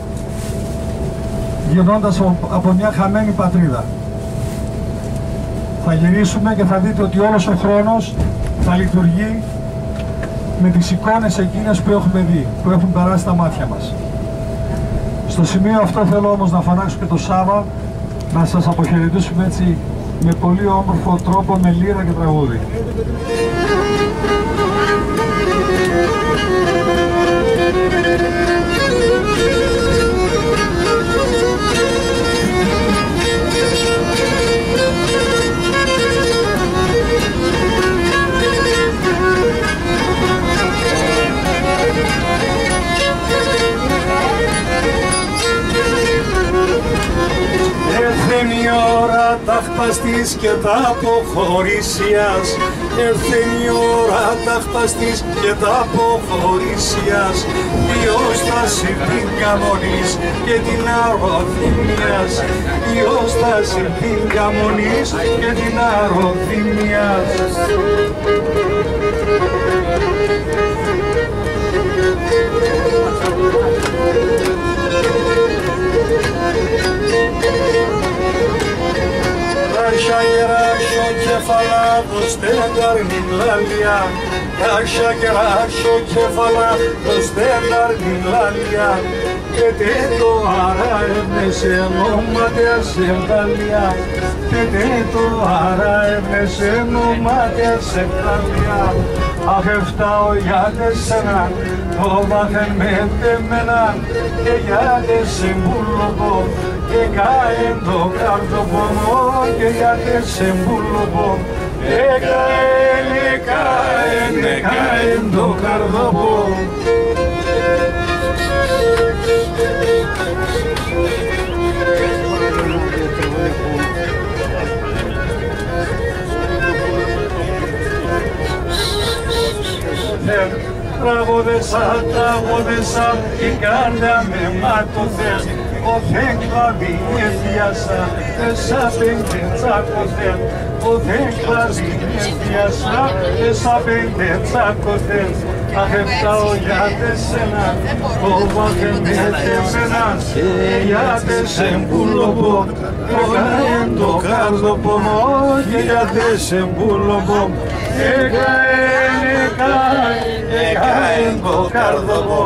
γυρνώντας από μια χαμένη πατρίδα. Θα γυρίσουμε και θα δείτε ότι όλος ο χρόνος θα λειτουργεί με τις εικόνες εκείνες που έχουμε δει, που έχουν περάσει στα μάτια μας. Στο σημείο αυτό θέλω όμως να φωνάξω και το Σάβα, να σας αποχαιρετήσουμε έτσι με πολύ όμορφο τρόπο, με λύρα και τραγούδι. Έρθεν η ώρα ταχπαστής και τα αποχωρήσιας. Έρθεν η ώρα ταχπαστής και τα αποχωρήσιας. Ποιος θα την καμονής και την αρωθυμιας. Ποιος θα την καμονής και την αρωθυμιας. Άρχα γεράσιο κεφαλάδος τένταρνην λάλια. Άρχα γεράσιο κεφαλάδος τένταρνην λάλια. Και τέτο άρα έμνεσε νόματια σε βγάλια. Και τέτο άρα έμνεσε νόματια σε βγάλια. Αχ εφτάω γιάτες σέναν, το βάθεν με τεμέναν. Και γιάτες σε μπουλοπό, και κάεν το καρδοπονό. Και γιάτες σε μπουλοπό, και κάεν το καρδοπό. Τραγωδέσα, η κάρτα με μάτωθεν. Ο θέκλαβη έφτιασα, έσα πέντε τσάκωθεν. Ο θέκλαβη έφτιασα, έσα πέντε τσάκωθεν. Αχ εφτάω γιάτες έναν, το βάθεν με τεμέναν. Και γιάτες εμπούλοπο, το κάεν το καρδοπονό. Και γιάτες εμπούλοπο, εκάεν το καρδοπό.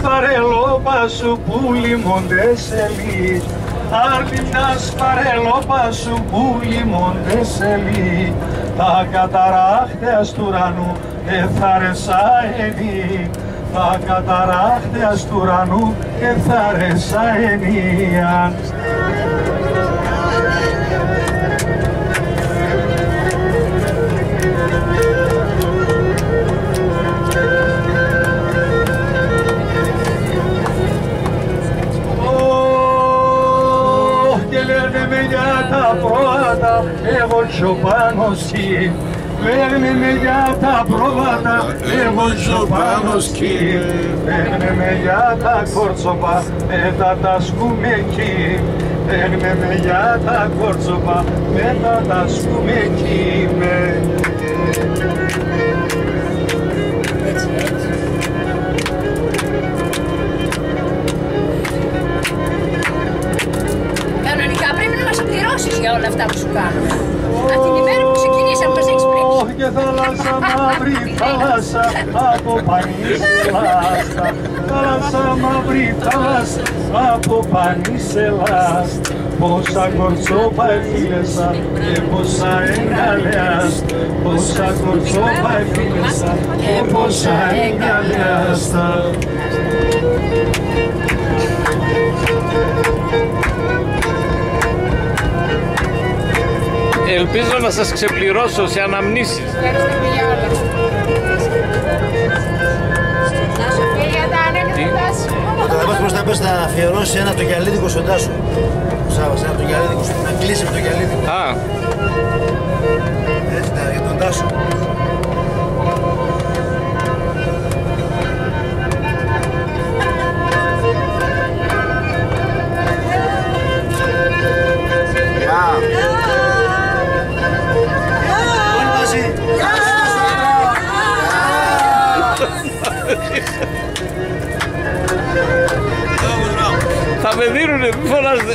Παρελόπα σου που λιμοντέσελη, αρλιντάς παρελόπα σου που λιμοντέσελη. Τα καταράχτες του ουρανού εθαρεσαένει, τα καταράχτες του ουρανού εθαρεσαένιαν. Εγώ ζω πάνω σκι, παίρνε με για τα πρόβατα, εγώ ζω πάνω σκι. Παίρνε με για τα κόρτσοπα, μετά τα σκούμε εκεί. Παίρνε με για τα κόρτσοπα, μετά τα σκούμε εκεί. Κανονικά πρέπει να μας πληρώσεις για όλα αυτά που σου κάνουμε. Από την ημέρα που ξεκινήσαμε μας έχεις πλήξει. Και θάλασσα μαύρη θάλασσα, από Πανίσελας, θάλασσα μαύρη θάλασσα από Πανίσελας, πόσα κορτσόπα εφήλεσα και πόσα εγκαλιάς, πόσα κορτσόπα εφήλεσα και πόσα εγκαλιάστα. Ελπίζω να σας ξεπληρώσω σε αναμνήσεις. Όταν θα πας προς τα πες θα αφιερώσει ένα το γυαλίδικο στον Τάσο. Σάββας, ένα το γυαλίδικο, να κλείσει με το γυαλίδικο. Α. Έτσι, για τον Τάσο. Θα με δίνουνε, μη φωνάζετε.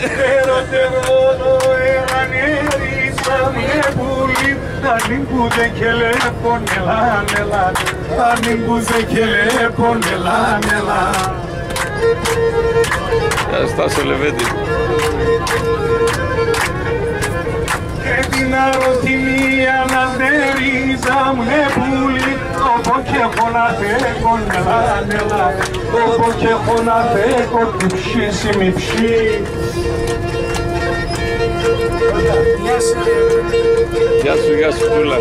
Στάσο Λεβέντη. Και την αρωτημία να ντερίζα μου πουλί, όπου και έχω να φέγω, νελά, όπου και έχω να φέγω, τι ψήσει μη ψή. Γεια σου Τούλα.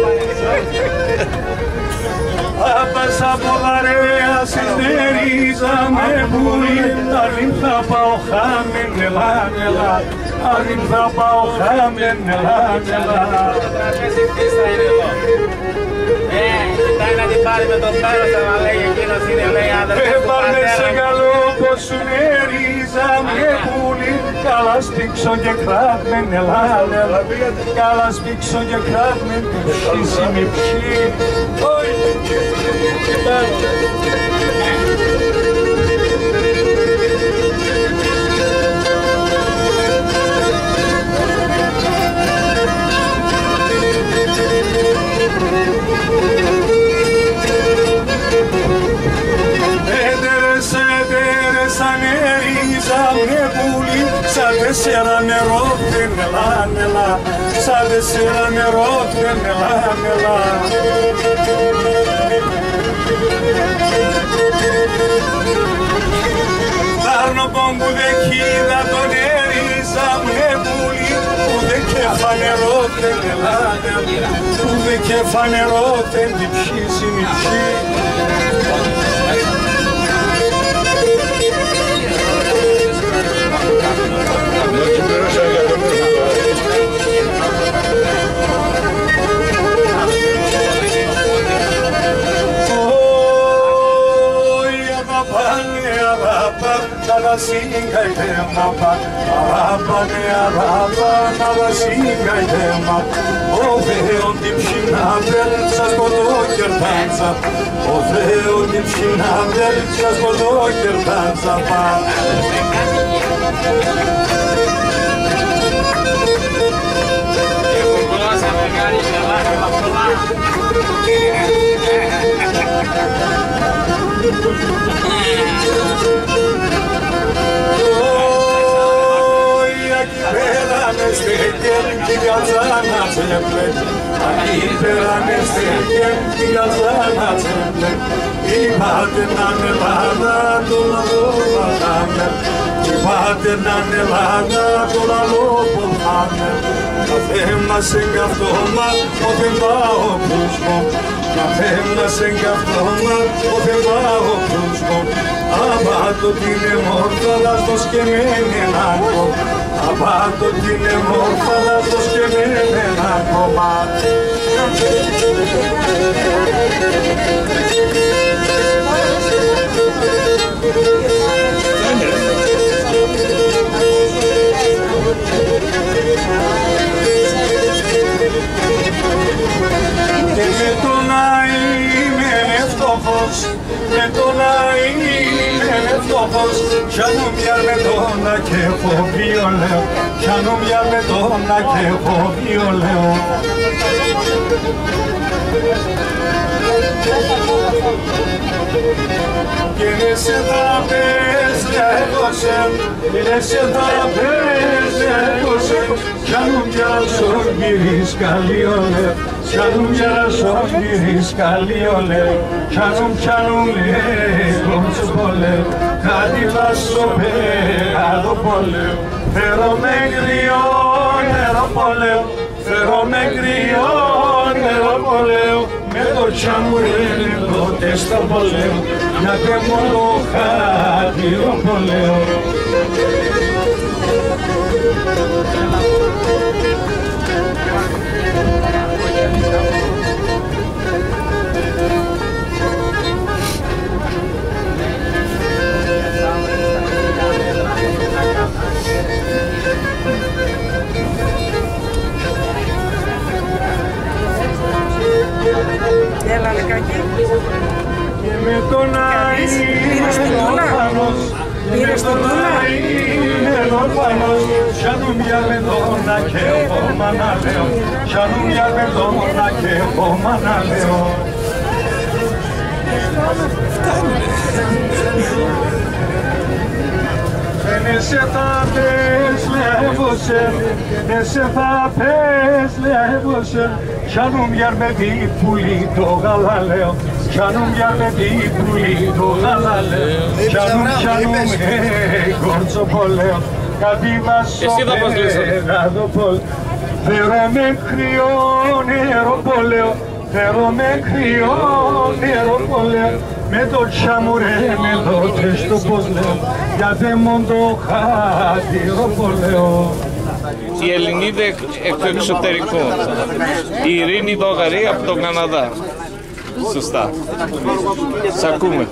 Άπας από δαρέα συντερίζα με πουλί, αν θα πάω χάμεν, νελά, αν θα πάω χάμεν, νελά. Κοιτάει να την πάρει με τον πέρος, αλλά λέει εκείνος είναι, λέει άντρας του Πάμε πατέρα. σε καλό πως σου νερίζα με πουλί, καλά σπίξω και κράτμεν, ελά, καλά σπίξω και κράτμεν, ψήσει μη ψή. Σαν τέσσερα νερό νελά, σαν τέσσερα νερό νελά. Τάρνοπον που δεν κοίτα τον έριζα με πουλί, που δεν κέφα νερό νελά, που δεν κέφα νερό δεν την ψήσει μη ψή. Nada singa y temapa, araba me araba, nada singa y temapa. O veo dipshinavel, sas podokertanza. O veo dipshinavel, sas podokertanza pa. Καθέμας εγκαυτώμα, όταν πάω κρούσμο. Καθέμας εγκαυτώμα, όταν πάω κρούσμο. Απάτω την εμόρφαλα στο σκεμμένη ενάκο. Απάτω την εμόρφαλα στο σκεμμένη ενάκο. Και με το να είμαι φτωχός, με το να είμαι φτωχός, πιάνω μια με το να και έχω βιολέο, πιάνω μια με το να και έχω βιολέο. Και σε θα πες λέγωσε, σε θα πες λέγωσε, κι αν μοιάζω γυρίς καλίολε, κι αν μοιάζω γυρίς καλίολε, κι αν πιάνουνε κομψοπολε, κάτι βάσω πέρα το πολέο, φέρω με κρυό νερό πολέο, φέρω με κρυό νερό πολέο, με το τσαμουρένε τότε στο πολέο, γιατί μόνο χάτηρο πολέο. Έλα λεκάκι. Και με τον Αϊνόρφανος, πήρες τον Αϊνόρφανος, κι αν μια μεδόνα και εγώ μάνα λέω, κι αν μια μεδόνα και εγώ μάνα λέω. Ναι σε θα πες λέγωσε, ναι σε θα πες λέγωσε, κι αν μια με πουλί το γαλαλαίο, κι αν μια με πουλί το γαλαλαίο, κι αν με κορτσοπολέο, κάτι βάσο πέρα πολέο, φέρω με κρυό νερό πολέο, φέρω με κρυό νερό πολέο, με το τσαμουρέ με τότε στο πως λέω, γιατί μόνο το χάτηρο πολέο. Η Ελληνίδα εκ του εξωτερικού, η Ειρήνη Δόγαρη από τον Καναδά. Σωστά. Σ' ακούμε.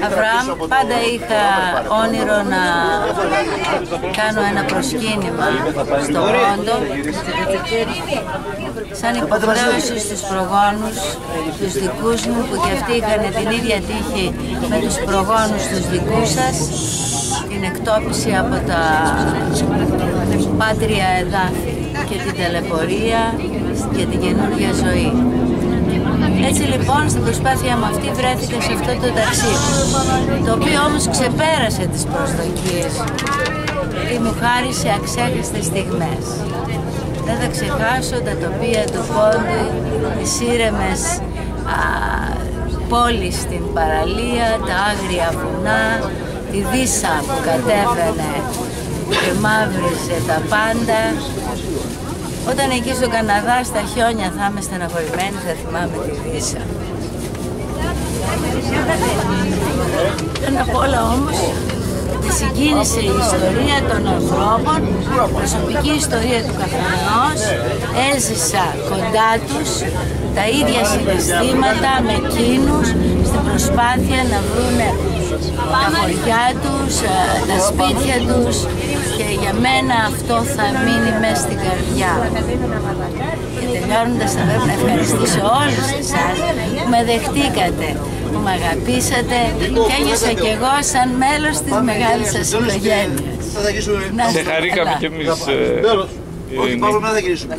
Αβραάμ, πάντα είχα όνειρο να κάνω ένα προσκύνημα στο Ρόντο σαν υποχρέωση στους προγόνους, τους δικούς μου, που και αυτοί είχαν την ίδια τύχη με τους προγόνους τους δικούς σας, την εκτόπιση από τα πάτρια εδάφη και την ταλαιπωρία και την καινούργια ζωή. Έτσι λοιπόν στην προσπάθεια μου αυτή βρέθηκα σε αυτό το ταξίδι, το οποίο όμως ξεπέρασε τις προσδοκίες και μου χάρισε αξέχαστες στιγμές. Δεν θα ξεχάσω τα τοπία του πόντου, τις ήρεμες πόλεις στην παραλία, τα άγρια βουνά, τη Δύσα που κατέβαινε και μαύριζε τα πάντα. Όταν εκεί στον Καναδά στα χιόνια θα είμαι στεναχωρημένη, θα θυμάμαι τη Δύσα. Πάνω απ' όλα όμως τη συγκίνησε η ιστορία των ανθρώπων, η προσωπική ιστορία του καθενός. Έζησα κοντά τους τα ίδια συναισθήματα με εκείνους στην προσπάθεια να βρούνε τα χωριά τους, τα σπίτια τους, και για μένα αυτό θα μείνει μέσα στην καρδιά. Και τελειώνοντας θα πρέπει να ευχαριστήσω όλους εσάς που με δεχτήκατε, που με αγαπήσατε και ένιωσα κι εγώ σαν μέλος της μεγάλης σας οικογένειας. Σε χαρήκαμε κι εμείς. Όχι, πάμε να θα γυρίσουμε.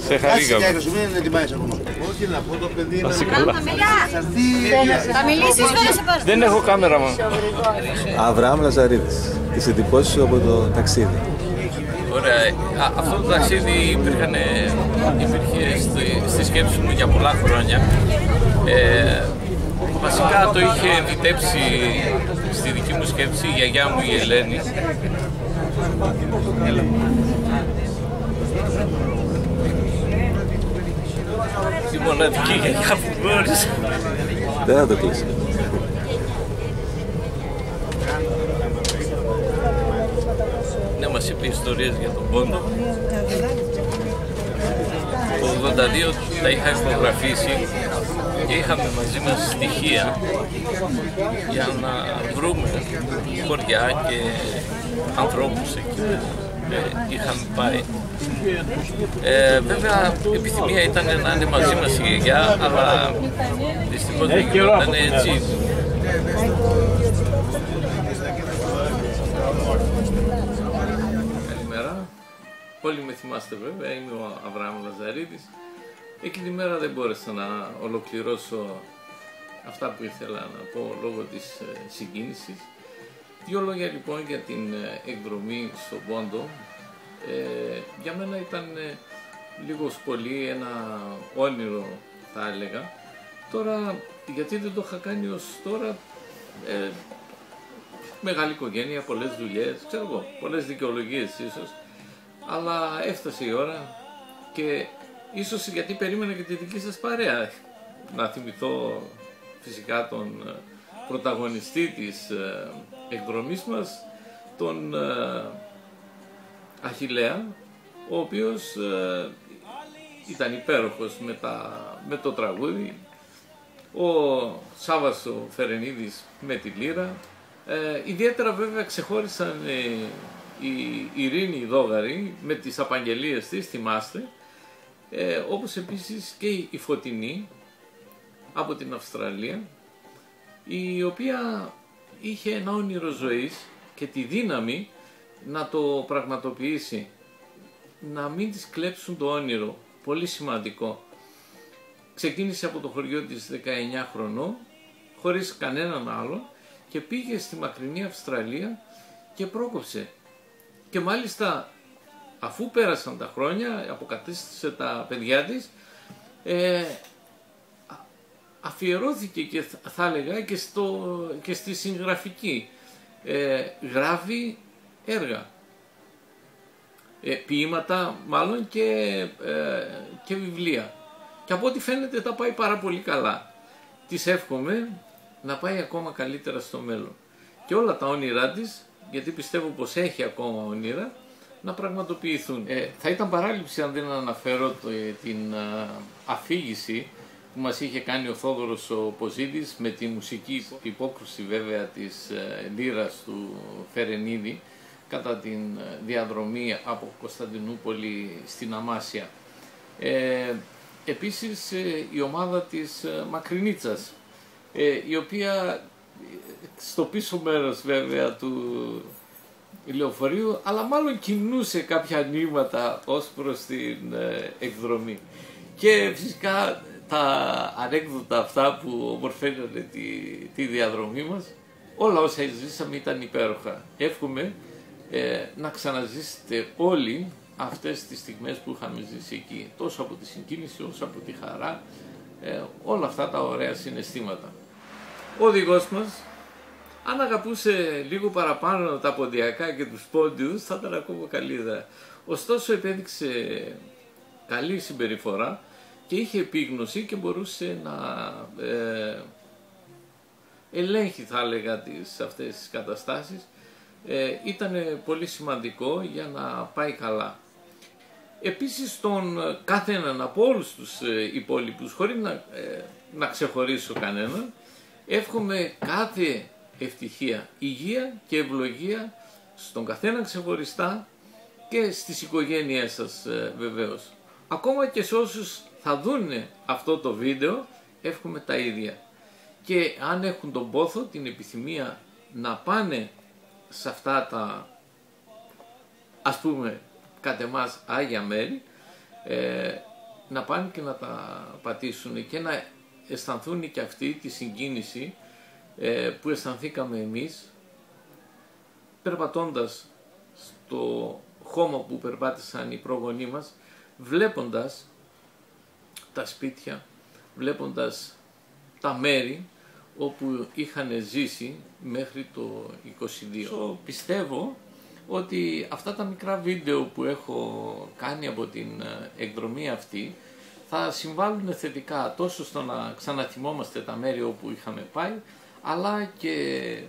Σε χαρήκαμε. Μην ετοιμάζεις ακόμα. Όχι, να πω το παιδί να Θα μιλήσεις, δεν έχω κάμερα μόνο. Αβραάμ Λαζαρίδης. Τις εντυπώσεις σου από το ταξίδι. Ωραία. Αυτό το ταξίδι υπήρχε στη σκέψη μου για πολλά χρόνια. Βασικά το είχε επιτέψει στη δική μου σκέψη η γιαγιά μου η Ελένη. Η μοναδική γιαγιά που γνώρισα. Δεν θα το κλείσει. Ναι, μας είπε ιστορίες για τον πόντο. Το 82 τα είχα ηχογραφήσει και είχαμε μαζί μας στοιχεία για να βρούμε χωριά και ανθρώπους εκεί που είχαμε πάει. Βέβαια, η επιθυμία ήταν να είναι μαζί μας η γιαγιά, αλλά δυστυχώς δεν γινόταν έτσι. Καλημέρα. Όλοι με θυμάστε βέβαια, είμαι ο Αβραάμ Λαζαρίδης. Εκείνη τη μέρα δεν μπόρεσα να ολοκληρώσω αυτά που ήθελα να πω λόγω της συγκίνησης. Δύο λόγια λοιπόν για την εκδρομή στον Πόντο. Για μένα ήταν λίγο πολύ ένα όνειρο, θα έλεγα. Τώρα, γιατί δεν το είχα κάνει ως τώρα, μεγάλη οικογένεια, πολλές δουλειές, ξέρω εγώ, πολλές δικαιολογίες ίσως, αλλά έφτασε η ώρα και ίσως γιατί περίμενα και τη δική σας παρέα. Να θυμηθώ φυσικά τον πρωταγωνιστή της εκδρομής μας, τον Αχιλλέα, ο οποίος ήταν υπέροχος με το τραγούδι, ο Σάββας ο Φερενίδης με τη λύρα. Ιδιαίτερα βέβαια ξεχώρισαν η Ειρήνη Δόγαρη με τις απαγγελίες της, θυμάστε, όπως επίσης και η Φωτεινή από την Αυστραλία, η οποία είχε ένα όνειρο ζωής και τη δύναμη να το πραγματοποιήσει, να μην της κλέψουν το όνειρο, πολύ σημαντικό. Ξεκίνησε από το χωριό της 19 χρονών, χωρίς κανέναν άλλο, και πήγε στη μακρινή Αυστραλία και πρόκοψε. Και μάλιστα αφού πέρασαν τα χρόνια, αποκατέστησε τα παιδιά της, αφιερώθηκε και θα έλεγα και στη συγγραφική. Γράφει έργα, ποίηματα μάλλον και βιβλία. Και από ό,τι φαίνεται τα πάει πάρα πολύ καλά. Της εύχομαι να πάει ακόμα καλύτερα στο μέλλον. Και όλα τα όνειρά της, γιατί πιστεύω πως έχει ακόμα όνειρα, να πραγματοποιηθούν. Θα ήταν παράληψη αν δεν αναφέρω την αφήγηση που μας είχε κάνει ο Θόδωρος ο Ποζίδης με τη μουσική υπόκρουση βέβαια της λύρας του Φερενίδη κατά την διαδρομή από Κωνσταντινούπολη στην Αμάσια. Επίσης η ομάδα της Μακρινίτσας, η οποία στο πίσω μέρος βέβαια του λεωφορείου, αλλά μάλλον κινούσε κάποια νήματα ως προς την εκδρομή. Και φυσικά τα ανέκδοτα αυτά που ομορφαίνανε τη διαδρομή μας, όλα όσα ζήσαμε ήταν υπέροχα. Εύχομαι να ξαναζήσετε όλοι αυτές τις στιγμές που είχαμε ζήσει εκεί, τόσο από τη συγκίνηση όσο από τη χαρά, όλα αυτά τα ωραία συναισθήματα. Ο οδηγός μας, αν αγαπούσε λίγο παραπάνω τα ποντιακά και τους πόντιους, θα ήταν ακόμα καλύτερα. Ωστόσο επέδειξε καλή συμπεριφορά και είχε επίγνωση και μπορούσε να ελέγχει, θα έλεγα, αυτές τις καταστάσεις. Ήταν πολύ σημαντικό για να πάει καλά. Επίσης τον καθέναν από όλους τους υπόλοιπους, χωρίς να ξεχωρίσω κανέναν, εύχομαι κάθε ευτυχία, υγεία και ευλογία στον καθέναν ξεχωριστά και στις οικογένειές σας βεβαίως. Ακόμα και σε όσους θα δούνε αυτό το βίντεο, εύχομαι τα ίδια. Και αν έχουν τον πόθο, την επιθυμία να πάνε σε αυτά τα, ας πούμε, κατ' εμάς Άγια μέρη, να πάνε και να τα πατήσουν και να αισθανθούν και αυτοί τη συγκίνηση που αισθανθήκαμε εμείς περπατώντας στο χώμα που περπάτησαν οι πρόγονοί μας, βλέποντας τα σπίτια, βλέποντας τα μέρη όπου είχαν ζήσει μέχρι το 22. Πιστεύω ότι αυτά τα μικρά βίντεο που έχω κάνει από την εκδρομή αυτή θα συμβάλλουν θετικά τόσο στο να ξαναθυμόμαστε τα μέρη όπου είχαμε πάει, αλλά και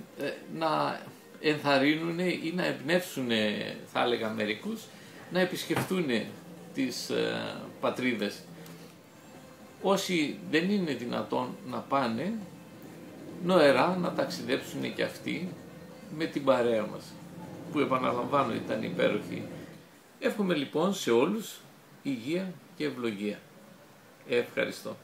να ενθαρρύνουν ή να εμπνεύσουν, θα έλεγα, μερικούς να επισκεφτούν τις πατρίδες. Όσοι δεν είναι δυνατόν να πάνε, νοερά να ταξιδέψουν και αυτοί με την παρέα μας, που επαναλαμβάνω ήταν υπέροχη. Εύχομαι λοιπόν σε όλους υγεία και ευλογία. Ευχαριστώ.